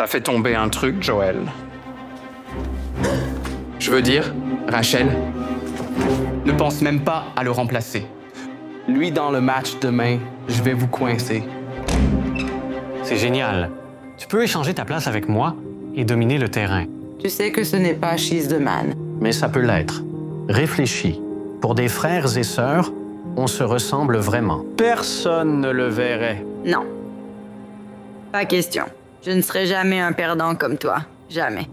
T'as fait tomber un truc, Joel. Je veux dire, Rachel, ne pense même pas à le remplacer. Lui, dans le match demain, je vais vous coincer. C'est génial. Tu peux échanger ta place avec moi et dominer le terrain. Tu sais que ce n'est pas She's the Man. Mais ça peut l'être. Réfléchis. Pour des frères et sœurs, on se ressemble vraiment. Personne ne le verrait. Non. Pas question. Je ne serai jamais un perdant comme toi. Jamais.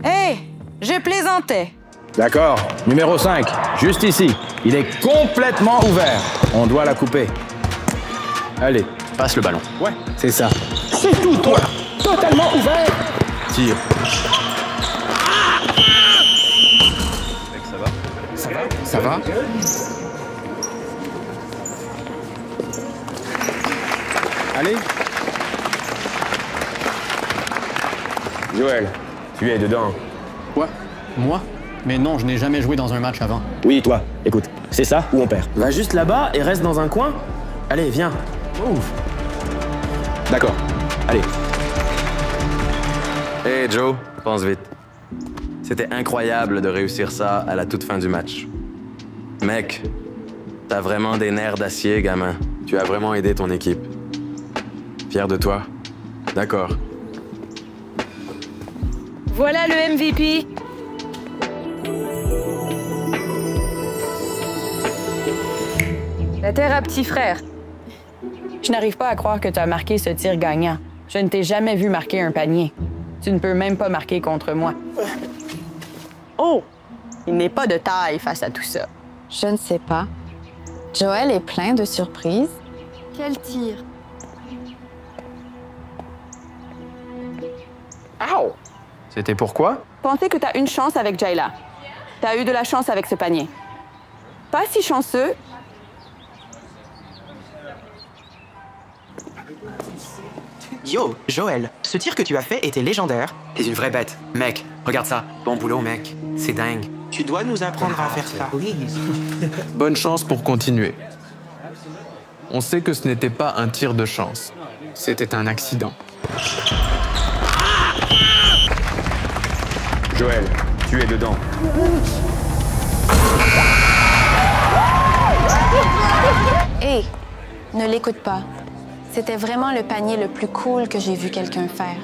Hé! Je plaisantais. D'accord. Numéro 5, juste ici. Il est complètement ouvert. On doit la couper. Allez. Passe le ballon. Ouais, c'est ça. C'est tout, toi. Totalement ouvert. Tire. Ça va? Allez. Joël, tu es dedans. Quoi? Moi? Mais non, je n'ai jamais joué dans un match avant. Oui, toi. Écoute, c'est ça ou on perd. Va juste là-bas et reste dans un coin. Allez, viens. Move. D'accord. Allez. Hey Joe, pense vite. C'était incroyable de réussir ça à la toute fin du match. Mec, t'as vraiment des nerfs d'acier, gamin. Tu as vraiment aidé ton équipe. Fier de toi. D'accord. Voilà le MVP. La terre à petit frère. Je n'arrive pas à croire que tu as marqué ce tir gagnant. Je ne t'ai jamais vu marquer un panier. Tu ne peux même pas marquer contre moi. Oh! Il n'est pas de taille face à tout ça. Je ne sais pas. Joel est plein de surprises. Quel tir? Ow! C'était pourquoi? Pensez que tu as une chance avec Jayla. Tu as eu de la chance avec ce panier. Pas si chanceux. Yo, Joël, ce tir que tu as fait était légendaire. T'es une vraie bête. Mec, regarde ça. Bon boulot, mec. C'est dingue. Tu dois nous apprendre à faire ça. Bonne chance pour continuer. On sait que ce n'était pas un tir de chance. C'était un accident. Joël, tu es dedans. Hé, ne l'écoute pas. C'était vraiment le panier le plus cool que j'ai vu quelqu'un faire.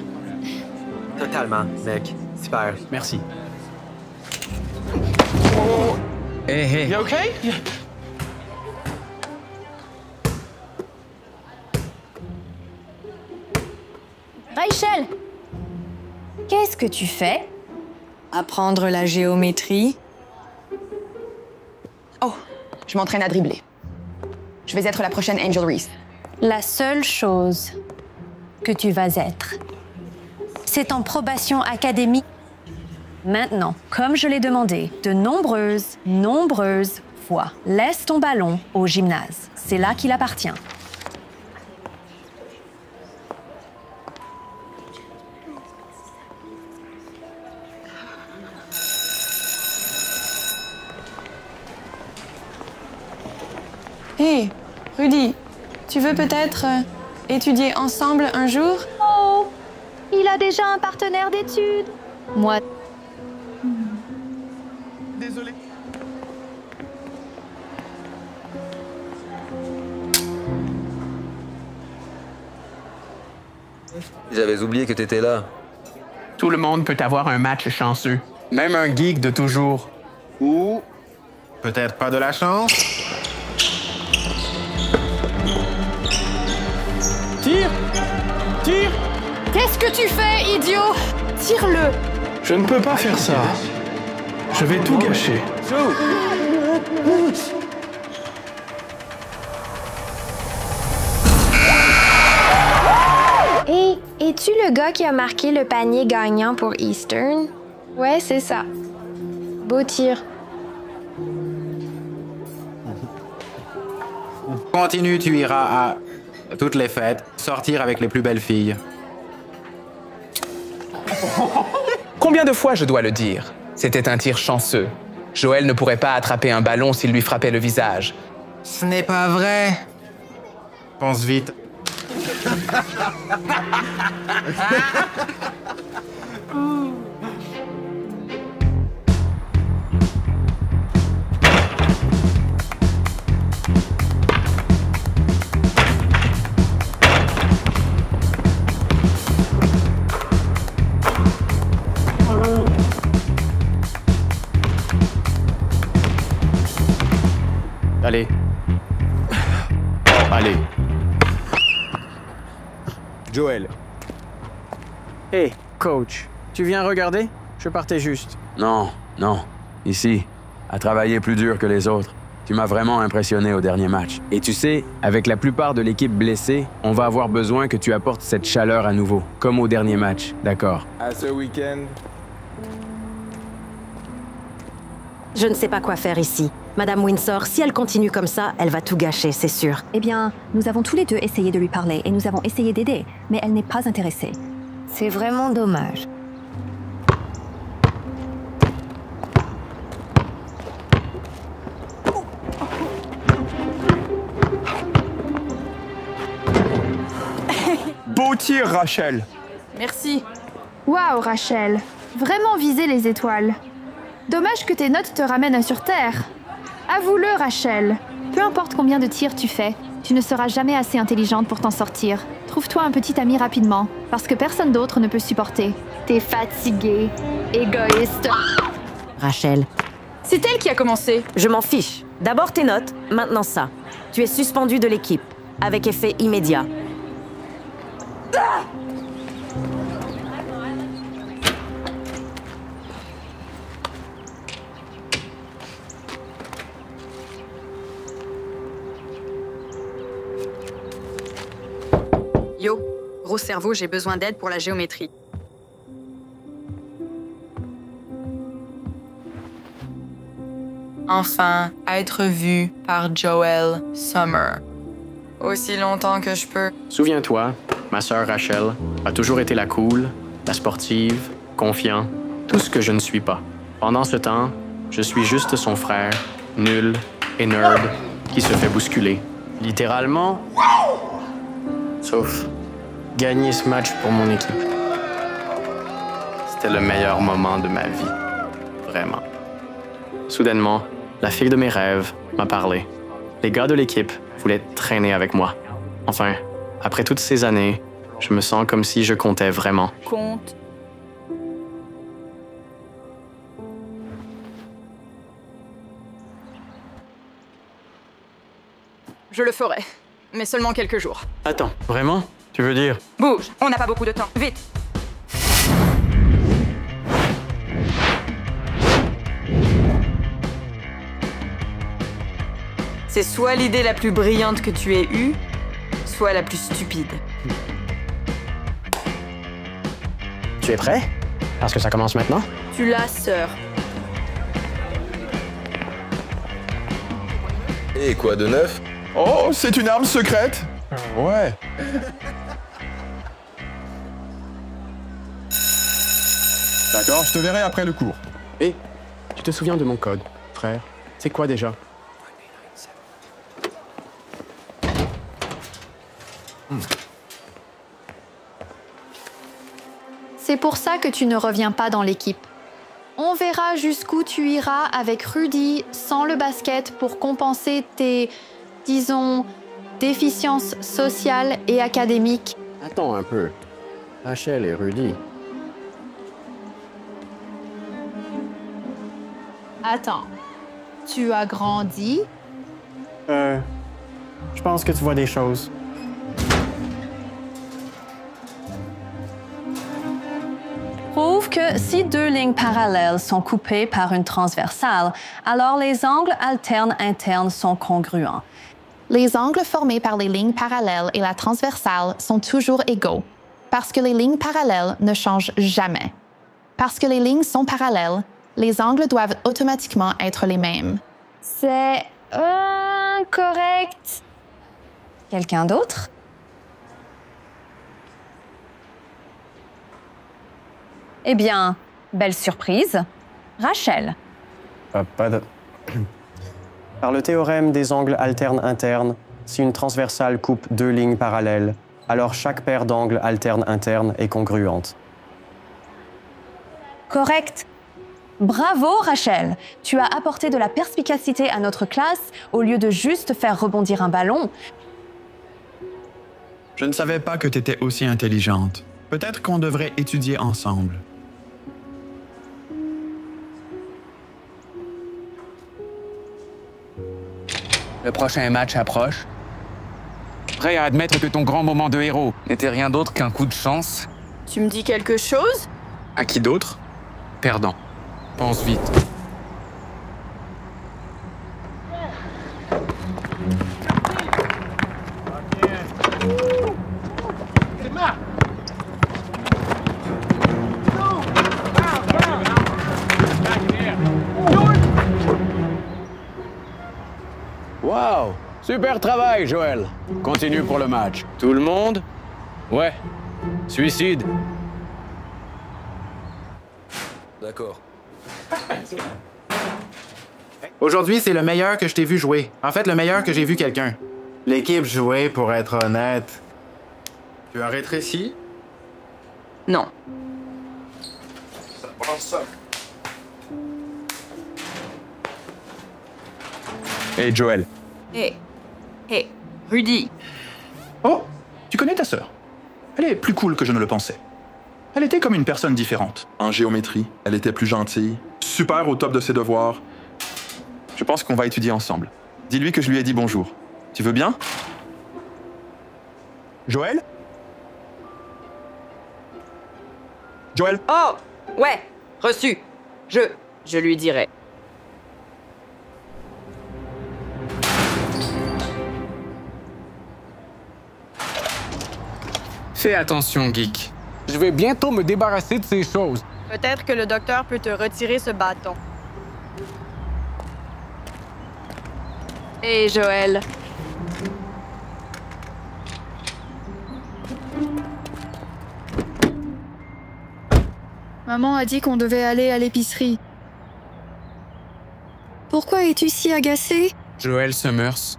Totalement, mec. Super. Merci. Hey, hey. You okay? Rachel! Qu'est-ce que tu fais? Apprendre la géométrie. Oh, je m'entraîne à dribbler. Je vais être la prochaine Angel Reese. La seule chose que tu vas être, c'est en probation académique. Maintenant, comme je l'ai demandé de nombreuses fois, laisse ton ballon au gymnase. C'est là qu'il appartient. Hé, Rudy, tu veux peut-être étudier ensemble un jour? Oh, il a déjà un partenaire d'études. Moi. Désolé. J'avais oublié que t'étais là. Tout le monde peut avoir un match chanceux. Même un geek de toujours. Ou peut-être pas de la chance. Tire! Tire! Qu'est-ce que tu fais, idiot? Tire-le! Je ne peux pas faire ça. Je vais tout gâcher. Hey, es-tu le gars qui a marqué le panier gagnant pour Eastern? Ouais, c'est ça. Beau tir. Continue, tu iras à toutes les fêtes, sortir avec les plus belles filles. Combien de fois je dois le dire? C'était un tir chanceux. Joël ne pourrait pas attraper un ballon s'il lui frappait le visage. Ce n'est pas vrai. Pense vite. Allez. Allez. Joël. Hé, coach, tu viens regarder? Je partais juste. Non, non. Ici, à travailler plus dur que les autres. Tu m'as vraiment impressionné au dernier match. Et tu sais, avec la plupart de l'équipe blessée, on va avoir besoin que tu apportes cette chaleur à nouveau, comme au dernier match, d'accord? À ce week-end. Je ne sais pas quoi faire ici. Madame Windsor, si elle continue comme ça, elle va tout gâcher, c'est sûr. Eh bien, nous avons tous les deux essayé de lui parler et nous avons essayé d'aider, mais elle n'est pas intéressée. C'est vraiment dommage. Beau tir, Rachel. Merci. Waouh, Rachel. Vraiment viser les étoiles. Dommage que tes notes te ramènent sur Terre. Avoue-le, Rachel. Peu importe combien de tirs tu fais, tu ne seras jamais assez intelligente pour t'en sortir. Trouve-toi un petit ami rapidement, parce que personne d'autre ne peut supporter. T'es fatiguée, égoïste. Rachel. C'est elle qui a commencé. Je m'en fiche. D'abord tes notes, maintenant ça. Tu es suspendue de l'équipe, avec effet immédiat. Yo, gros cerveau, j'ai besoin d'aide pour la géométrie. Enfin, être vu par Joel Summer. Aussi longtemps que je peux. Souviens-toi, ma sœur Rachel a toujours été la cool, la sportive, confiant, tout ce que je ne suis pas. Pendant ce temps, je suis juste son frère, nul et nerd, qui se fait bousculer. Littéralement, sauf gagner ce match pour mon équipe. C'était le meilleur moment de ma vie. Vraiment. Soudainement, la fille de mes rêves m'a parlé. Les gars de l'équipe voulaient traîner avec moi. Enfin, après toutes ces années, je me sens comme si je comptais vraiment. Compte. Je le ferai, mais seulement quelques jours. Attends, vraiment? Tu veux dire? Bouge, on n'a pas beaucoup de temps. Vite! C'est soit l'idée la plus brillante que tu aies eue, soit la plus stupide. Tu es prêt? Parce que ça commence maintenant? Tu l'as, sœur. Et quoi de neuf? Oh, c'est une arme secrète? Ouais. D'accord, je te verrai après le cours. Hé, tu te souviens de mon code, frère? C'est quoi déjà? C'est pour ça que tu ne reviens pas dans l'équipe. On verra jusqu'où tu iras avec Rudy sans le basket pour compenser tes, disons, déficiences sociales et académiques. Attends un peu. Rachel et Rudy. Attends, tu as grandi? Je pense que tu vois des choses. Prouve que si deux lignes parallèles sont coupées par une transversale, alors les angles alternes internes sont congruents. Les angles formés par les lignes parallèles et la transversale sont toujours égaux, parce que les lignes parallèles ne changent jamais. Parce que les lignes sont parallèles, les angles doivent automatiquement être les mêmes. C'est correct. Quelqu'un d'autre? Eh bien, belle surprise. Rachel. Pas de... Par le théorème des angles alternes internes, si une transversale coupe deux lignes parallèles, alors chaque paire d'angles alterne interne est congruente. Correct. Bravo, Rachel. Tu as apporté de la perspicacité à notre classe au lieu de juste faire rebondir un ballon. Je ne savais pas que tu étais aussi intelligente. Peut-être qu'on devrait étudier ensemble. Le prochain match approche. Prêt à admettre que ton grand moment de héros N'était rien d'autre qu'un coup de chance. Tu me dis quelque chose? À qui d'autre? Perdant. Pense vite. Wow! Super travail, Joël. Continue pour le match. Tout le monde? Ouais. Suicide. D'accord. Aujourd'hui, c'est le meilleur que je t'ai vu jouer. En fait, le meilleur que j'ai vu quelqu'un. L'équipe jouait, pour être honnête. Tu as rétréci? Non. Ça prend ça. Hey, Joël. Hé, Rudy. Oh, tu connais ta sœur? Elle est plus cool que je ne le pensais. Elle était comme une personne différente. En géométrie, elle était plus gentille. Super au top de ses devoirs. Je pense qu'on va étudier ensemble. Dis-lui que je lui ai dit bonjour. Tu veux bien? Joël? Joël? Oh, ouais, reçu. Je lui dirai. Fais attention, geek. Je vais bientôt me débarrasser de ces choses. Peut-être que le docteur peut te retirer ce bâton. Hé, Joël. Maman a dit qu'on devait aller à l'épicerie. Pourquoi es-tu si agacée? Joël Summers.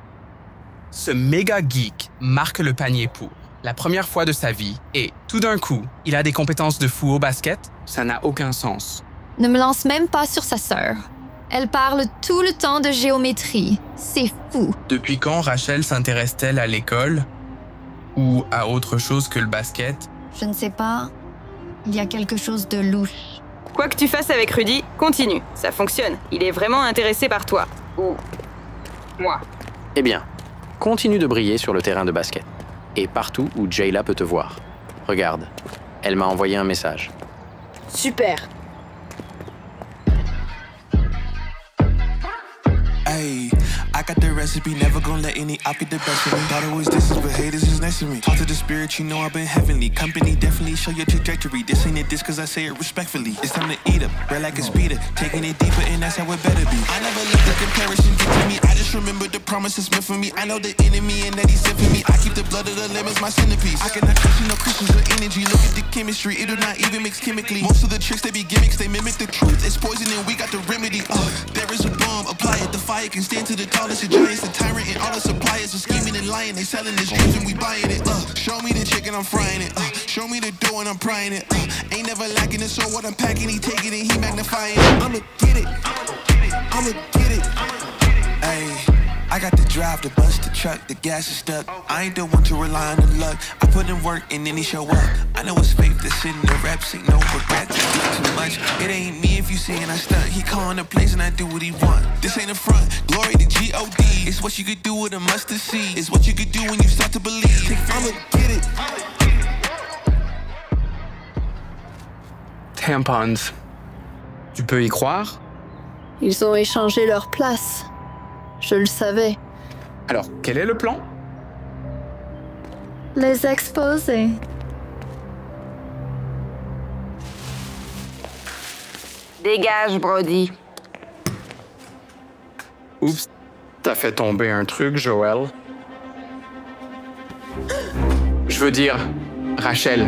Ce méga geek marque le panier pour la première fois de sa vie et, tout d'un coup, il a des compétences de fou au basket? Ça n'a aucun sens. Ne me lance même pas sur sa sœur. Elle parle tout le temps de géométrie. C'est fou. Depuis quand Rachel s'intéresse-t-elle à l'école? Ou à autre chose que le basket? Je ne sais pas. Il y a quelque chose de louche. Quoi que tu fasses avec Rudy, continue. Ça fonctionne. Il est vraiment intéressé par toi. Ou moi. Eh bien, continue de briller sur le terrain de basket. Et partout où Jayla peut te voir. Regarde, elle m'a envoyé un message. Super. Ayy, I got the recipe, never gonna let any out get the best of me. Thought it was distance, but haters is next to me. Talk to the spirit, you know I've been heavenly. Company definitely show your trajectory. This ain't a diss cause I say it respectfully. It's time to eat up, bread like a speeder. Taking it deeper and that's how it better be. I never let the comparison get to me. I just remember the promises meant for me. I know the enemy and that he's sent for me. I keep the blood of the lemons, my centerpiece. I cannot question no Christians with energy. Look at the chemistry, it do not even mix chemically. Most of the tricks they be gimmicks, they mimic the truth. It's poison and we got the remedy. There is a bomb, apply it. The fire can stand to the tallest of giants. The tyrant and all the suppliers are scheming and lying. They selling this dreams and we buying it. Show me the chicken, I'm frying it. Show me the dough and I'm prying it. Ain't never lacking it, so what I'm packing, he taking it, he magnifying it. I'ma get it. I'ma get it. Ayy. I got the drive to bust the truck, the gas is stuck. I ain't the one to rely on the luck. I put in work and then he show up. I know it's fake, this in the reps ain't no regrets. Too much, it ain't me if you saying I stunt. He calling the place and I do what he want. This ain't a front, glory to G.O.D. It's what you could do with a mustard seed. It's what you could do when you start to believe. I'ma get it. Tampons. Tu peux y croire? Ils ont échangé leur place. Je le savais. Alors, quel est le plan? Les exposer. Dégage, Brody. Oups, t'as fait tomber un truc, Joël. Je veux dire, Rachel,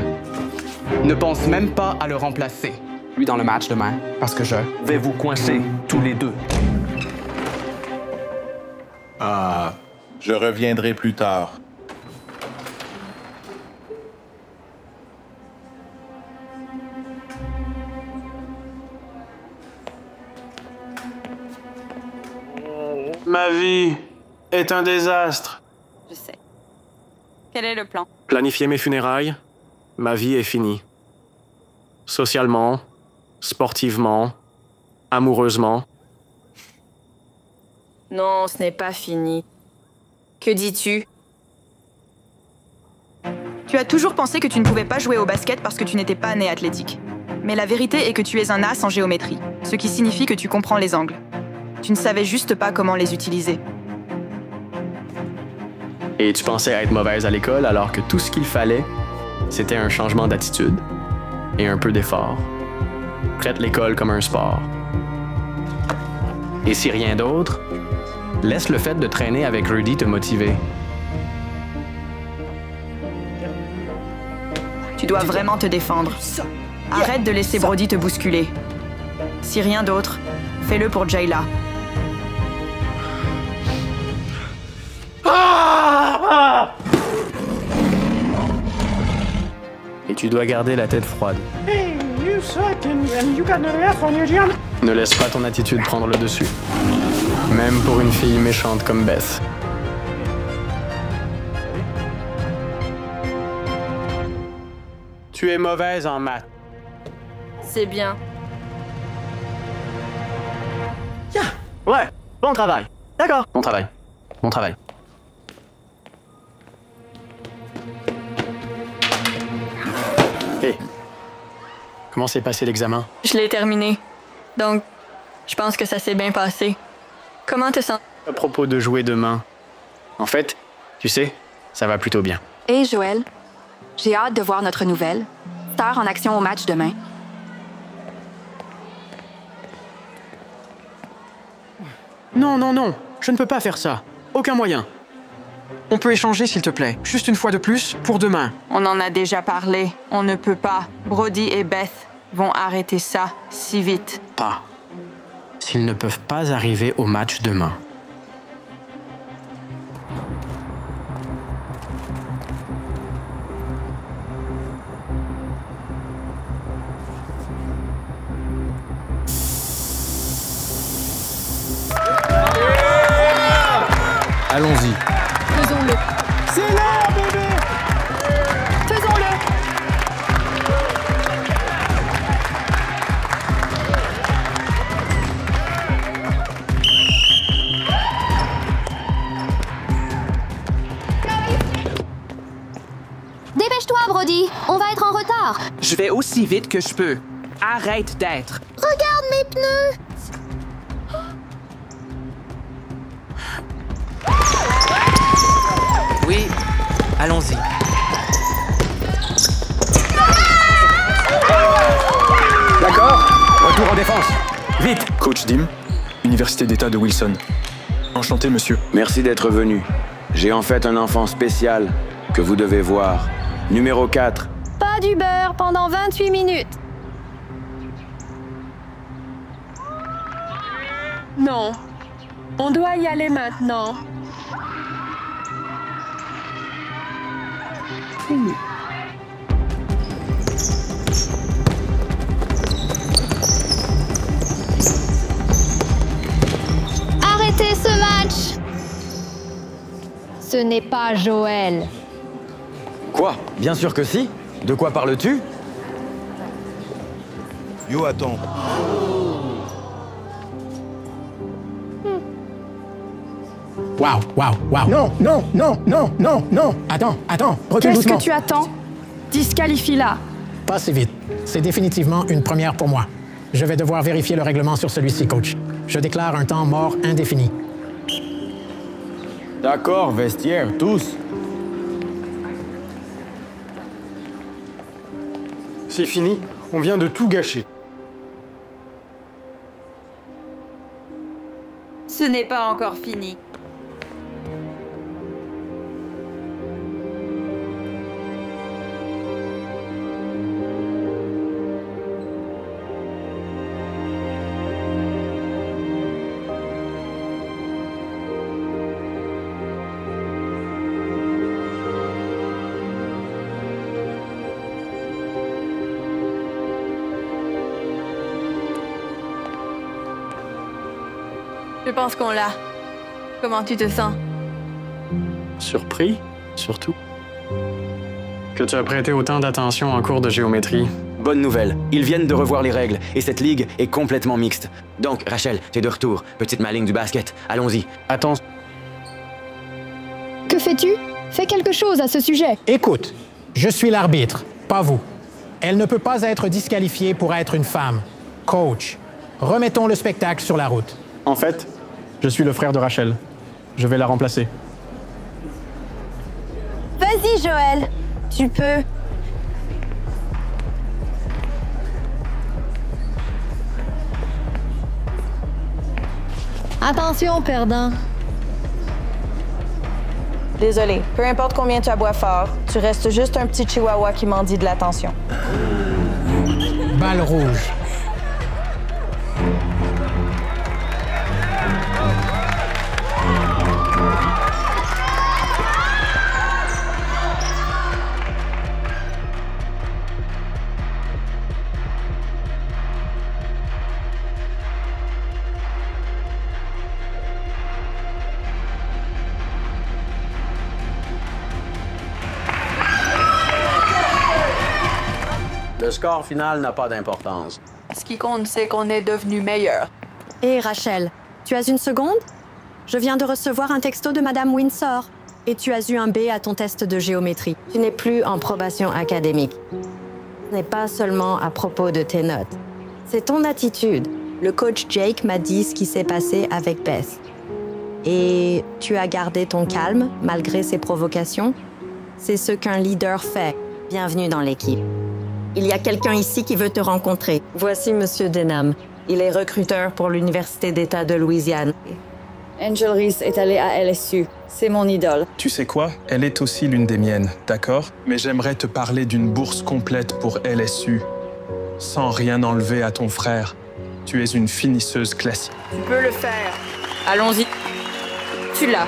ne pense même pas à le remplacer, lui, dans le match demain, parce que je vais vous coincer tous les deux. Ah, je reviendrai plus tard. Ma vie est un désastre. Je sais. Quel est le plan? Planifier mes funérailles, ma vie est finie. Socialement, sportivement, amoureusement. Non, ce n'est pas fini. Que dis-tu? Tu as toujours pensé que tu ne pouvais pas jouer au basket parce que tu n'étais pas né athlétique. Mais la vérité est que tu es un as en géométrie, ce qui signifie que tu comprends les angles. Tu ne savais juste pas comment les utiliser. Et tu pensais être mauvaise à l'école alors que tout ce qu'il fallait, c'était un changement d'attitude et un peu d'effort. Traite l'école comme un sport. Et si rien d'autre, laisse le fait de traîner avec Rudy te motiver. Tu dois vraiment te défendre. Arrête de laisser Brody te bousculer. Si rien d'autre, fais-le pour Jayla. Et tu dois garder la tête froide. Ne laisse pas ton attitude prendre le dessus. Même pour une fille méchante comme Beth. Tu es mauvaise en maths. C'est bien. Ouais, bon travail. D'accord. Bon travail. Bon travail. Hey. Comment s'est passé l'examen? Je l'ai terminé. Donc, je pense que ça s'est bien passé. Comment te sens? À propos de jouer demain. En fait, tu sais, ça va plutôt bien. Hey Joël, j'ai hâte de voir notre nouvelle star en action au match demain. Non, non, non, je ne peux pas faire ça. Aucun moyen. On peut échanger, s'il te plaît. Juste une fois de plus, pour demain. On en a déjà parlé. On ne peut pas. Brody et Beth vont arrêter ça si vite. Pas. S'ils ne peuvent pas arriver au match demain. Allons-y. Faisons-le. C'est là, bébé! Faisons-le. Dépêche-toi, Brody. On va être en retard. Je vais aussi vite que je peux. Arrête d'être. Regarde mes pneus. Oui, allons-y. D'accord. Retour en défense. Vite. Coach Dim, Université d'État de Wilson. Enchanté, monsieur. Merci d'être venu. J'ai en fait un enfant spécial que vous devez voir. Numéro 4. Pas du beurre pendant 28 minutes. Non. On doit y aller maintenant. Arrêtez ce match. Ce n'est pas Joël. Quoi? Bien sûr que si. De quoi parles-tu? Yo, attends. Waouh. Non. Attends, recule Qu'est-ce doucement. que tu attends? Disqualifie-la. Pas si vite. C'est définitivement une première pour moi. Je vais devoir vérifier le règlement sur celui-ci, coach. Je déclare un temps mort indéfini. D'accord, vestiaire, tous. C'est fini, on vient de tout gâcher. Ce n'est pas encore fini. Je pense qu'on l'a. Comment tu te sens? Surpris, surtout. Que tu as prêté autant d'attention en cours de géométrie. Bonne nouvelle, ils viennent de revoir les règles et cette ligue est complètement mixte. Donc, Rachel, t'es de retour. Petite maligne du basket, allons-y. Attends. Que fais-tu? Fais quelque chose à ce sujet. Écoute, je suis l'arbitre, pas vous. Elle ne peut pas être disqualifiée pour être une femme. Coach, remettons le spectacle sur la route. En fait, je suis le frère de Rachel. Je vais la remplacer. Vas-y, Joël. Tu peux. Attention, perdant. Désolé, peu importe combien tu aboies fort, tu restes juste un petit chihuahua qui mendie de l'attention. Balle rouge. Le score final n'a pas d'importance. Ce qui compte, c'est qu'on est devenu meilleur. Hé, Rachel, tu as une seconde? Je viens de recevoir un texto de Madame Windsor. Et tu as eu un B à ton test de géométrie. Tu n'es plus en probation académique. Ce n'est pas seulement à propos de tes notes. C'est ton attitude. Le coach Jake m'a dit ce qui s'est passé avec Beth. Et tu as gardé ton calme malgré ses provocations? C'est ce qu'un leader fait. Bienvenue dans l'équipe. Il y a quelqu'un ici qui veut te rencontrer. Voici Monsieur Denham. Il est recruteur pour l'Université d'État de Louisiane. Angel Reese est allée à LSU. C'est mon idole. Tu sais quoi? Elle est aussi l'une des miennes, d'accord? Mais j'aimerais te parler d'une bourse complète pour LSU. Sans rien enlever à ton frère. Tu es une finisseuse classique. Tu peux le faire. Allons-y. Tu l'as.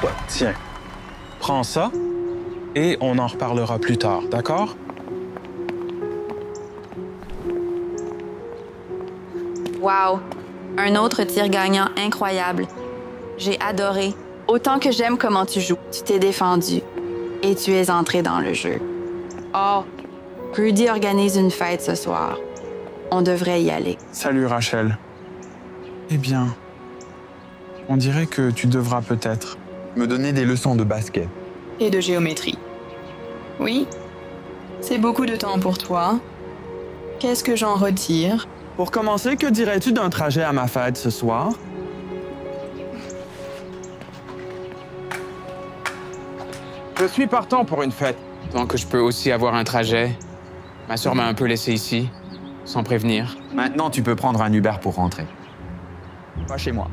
Ouais, tiens. Prends ça et on en reparlera plus tard, d'accord? Wow! Un autre tir gagnant incroyable. J'ai adoré. Autant que j'aime comment tu joues. Tu t'es défendu. Et tu es entré dans le jeu. Oh! Rudy organise une fête ce soir. On devrait y aller. Salut Rachel. Eh bien, on dirait que tu devras peut-être me donner des leçons de basket. Et de géométrie. Oui? C'est beaucoup de temps pour toi. Qu'est-ce que j'en retire? Pour commencer, que dirais-tu d'un trajet à ma fête ce soir? Je suis partant pour une fête. Tant que je peux aussi avoir un trajet. Ma sœur m'a un peu laissé ici, sans prévenir. Maintenant, tu peux prendre un Uber pour rentrer. Pas chez moi.